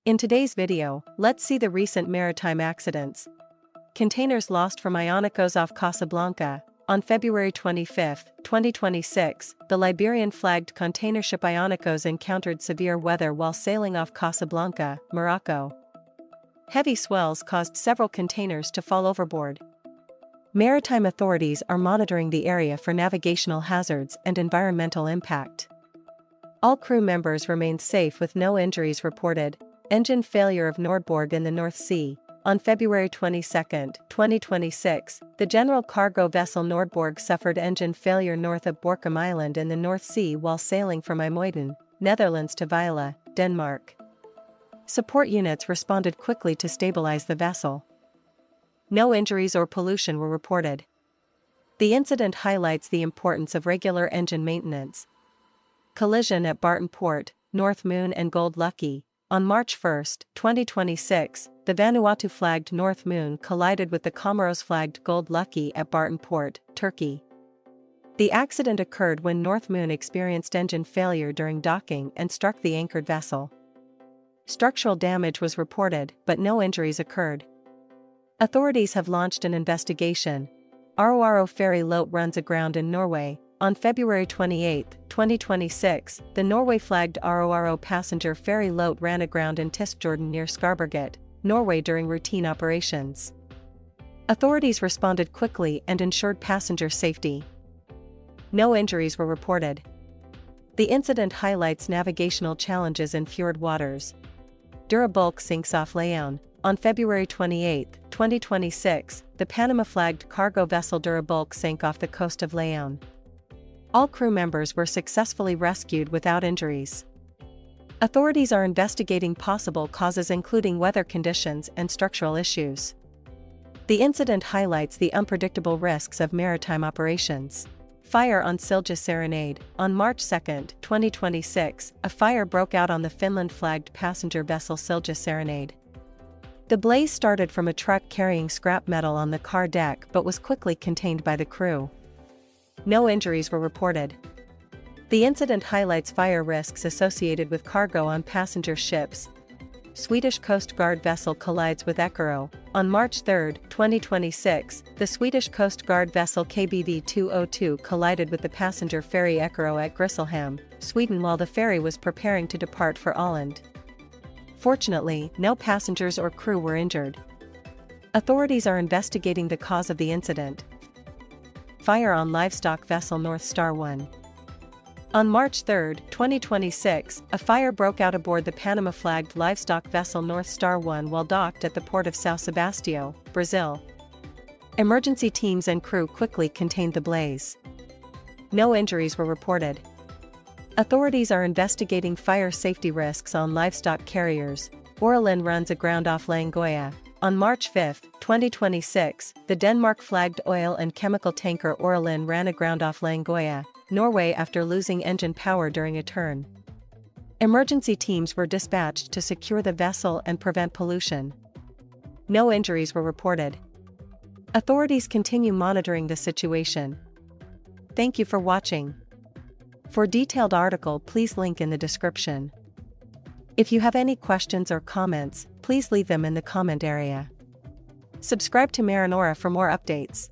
In today's video, let's see the recent maritime accidents. Containers lost from Ionicos off Casablanca. On February 25, 2026, the Liberian-flagged container ship Ionicos encountered severe weather while sailing off Casablanca, Morocco. Heavy swells caused several containers to fall overboard. Maritime authorities are monitoring the area for navigational hazards and environmental impact. All crew members remained safe with no injuries reported. Engine failure of Nordborg in the North Sea. On February 22, 2026, the general cargo vessel Nordborg suffered engine failure north of Borkum Island in the North Sea while sailing from IJmuiden, Netherlands to Vejle, Denmark. Support units responded quickly to stabilize the vessel. No injuries or pollution were reported. The incident highlights the importance of regular engine maintenance. Collision at Barton Port, North Moon and Gold Lucky. On March 1, 2026, the Vanuatu-flagged North Moon collided with the Comoros-flagged Gold Lucky at Barton Port, Turkey. The accident occurred when North Moon experienced engine failure during docking and struck the anchored vessel. Structural damage was reported, but no injuries occurred. Authorities have launched an investigation. Aro ferry Lote runs aground in Norway. On February 28, 2026, the Norway-flagged Aro passenger ferry Lote ran aground in Tispjorden near Skarberget, Norway during routine operations. Authorities responded quickly and ensured passenger safety. No injuries were reported. The incident highlights navigational challenges in fjord waters. Durabulk sinks off Leon. On February 28, 2026, the Panama-flagged cargo vessel Durabulk sank off the coast of Leon. All crew members were successfully rescued without injuries. Authorities are investigating possible causes including weather conditions and structural issues. The incident highlights the unpredictable risks of maritime operations. Fire on Silja Serenade. On March 2, 2026, a fire broke out on the Finland-flagged passenger vessel Silja Serenade. The blaze started from a truck carrying scrap metal on the car deck but was quickly contained by the crew. No injuries were reported. The incident highlights fire risks associated with cargo on passenger ships. Swedish Coast Guard vessel collides with Eckerö. On March 3, 2026, the Swedish Coast Guard vessel KBV 202 collided with the passenger ferry Eckerö at Grisslehamn, Sweden while the ferry was preparing to depart for Åland. Fortunately, no passengers or crew were injured. Authorities are investigating the cause of the incident. Fire on livestock vessel North Star 1. On March 3, 2026, a fire broke out aboard the Panama-flagged livestock vessel North Star 1 while docked at the port of São Sebastião, Brazil. Emergency teams and crew quickly contained the blaze. No injuries were reported. Authorities are investigating fire safety risks on livestock carriers. Orlin runs aground off Langoya. On March 5, 2026, the Denmark-flagged oil and chemical tanker Orlin ran aground off Langoya, Norway after losing engine power during a turn. Emergency teams were dispatched to secure the vessel and prevent pollution. No injuries were reported. Authorities continue monitoring the situation. Thank you for watching. For detailed article, please link in the description. If you have any questions or comments, please leave them in the comment area. Subscribe to MarinAura for more updates.